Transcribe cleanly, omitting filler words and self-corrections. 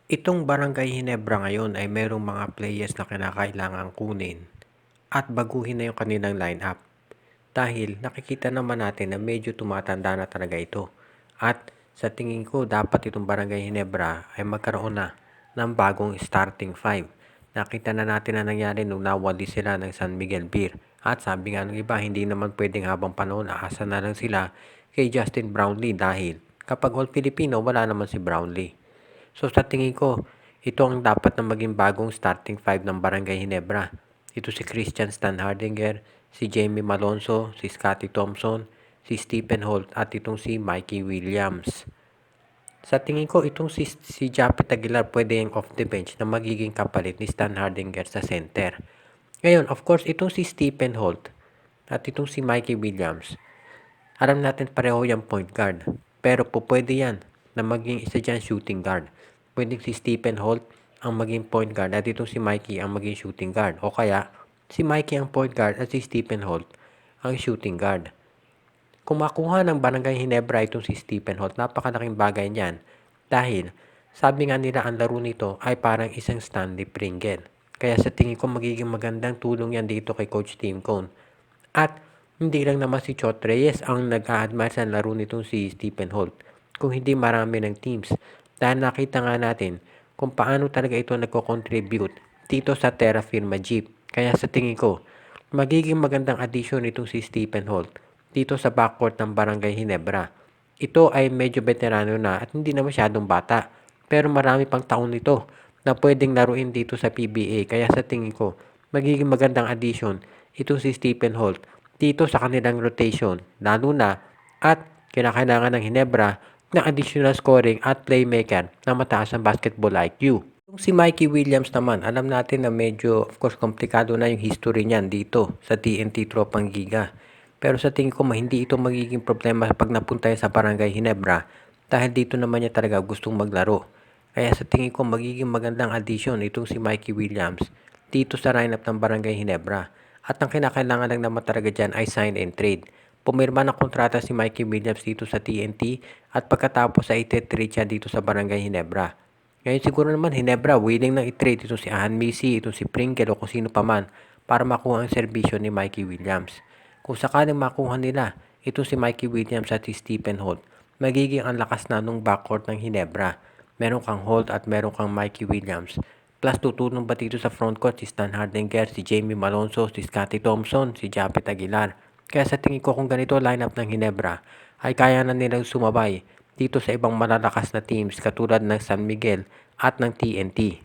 Itong Barangay Hinebra ngayon ay merong mga players na kinakailangang kunin at baguhin na yung kanilang lineup. Dahil nakikita naman natin na medyo tumatanda na talaga ito. At sa tingin ko dapat itong Barangay Hinebra ay magkaroon na ng bagong starting five. Nakita na natin na nangyari nung nawali sila ng San Miguel Beer. At sabi nga ng iba, hindi naman pwedeng habang panahon aasa na lang sila kay Justin Brownlee dahil kapag All Filipino wala naman si Brownlee. So sa tingin ko, ito ang dapat na maging bagong starting five ng Barangay Hinebra. Ito si Christian Stan Hardinger, si Jamie Malonzo, si Scotty Thompson, si Stephen Holt at itong si Mikey Williams. Sa tingin ko, itong si Japet Aguilar pwede yung off the bench na magiging kapalit ni Stan Hardinger sa center. Ngayon, of course, itong si Stephen Holt at itong si Mikey Williams, alam natin pareho yung point guard. Pero po pwede yan na maging isa dyan shooting guard. Pwede si Stephen Holt ang maging point guard at itong si Mikey ang maging shooting guard. O kaya, si Mikey ang point guard at si Stephen Holt ang shooting guard. Kung makuha ng Barangay Hinebra itong si Stephen Holt, napakalaking bagay niyan. Dahil, sabi nga nila ang laro nito ay parang isang Stanley Pringle. Kaya sa tingin ko magiging magandang tulong yan dito kay Coach Tim Cone. At hindi lang naman si Chot Reyes ang nag-a-admire sa laro nitong si Stephen Holt. Kung hindi marami ng teams. Dahil nakita nga natin kung paano talaga ito nagko-contribute dito sa Terra Firma Jeep. Kaya sa tingin ko, magiging magandang addition itong si Stephen Holt dito sa backcourt ng Barangay Hinebra. Ito ay medyo veterano na at hindi na masyadong bata. Pero marami pang taon nito na pwedeng laruin dito sa PBA. Kaya sa tingin ko, magiging magandang addition itong si Stephen Holt dito sa kanilang rotation. Lalo na at kinakailangan ng Hinebra ng additional scoring at playmaker na mataas ang basketball IQ. Yung si Mikey Williams naman, alam natin na medyo of course komplikado na yung history niyan dito sa TNT Tropang Giga. Pero sa tingin ko hindi ito magiging problema pag napunta sa Barangay Hinebra dahil dito naman niya talaga gustong maglaro. Kaya sa tingin ko magiging magandang addition itong si Mikey Williams dito sa lineup ng Barangay Hinebra. At ang kinakailangan lang naman talaga dyan ay sign and trade. Pumirma ng kontrata si Mikey Williams dito sa TNT at pagkatapos ay ititrade siya dito sa Barangay Hinebra. Ngayon siguro naman Hinebra willing nang i-trade ito si Ahan Misi, ito si Pringle o kung sino pa man para makuha ang serbisyo ni Mikey Williams. Kung sakaling makuha nila ito si Mikey Williams at si Stephen Holt, magiging ang lakas na nung backcourt ng Hinebra. Meron kang Holt at meron kang Mikey Williams. Plus tutulong ba dito sa frontcourt si Stan Hardinger, si Jamie Malonzo, si Scotty Thompson, si Japet Aguilar. Kaya sa tingin ko kung ganito lineup ng Hinebra ay kaya na nilang sumabay dito sa ibang malalakas na teams katulad ng San Miguel at ng TNT.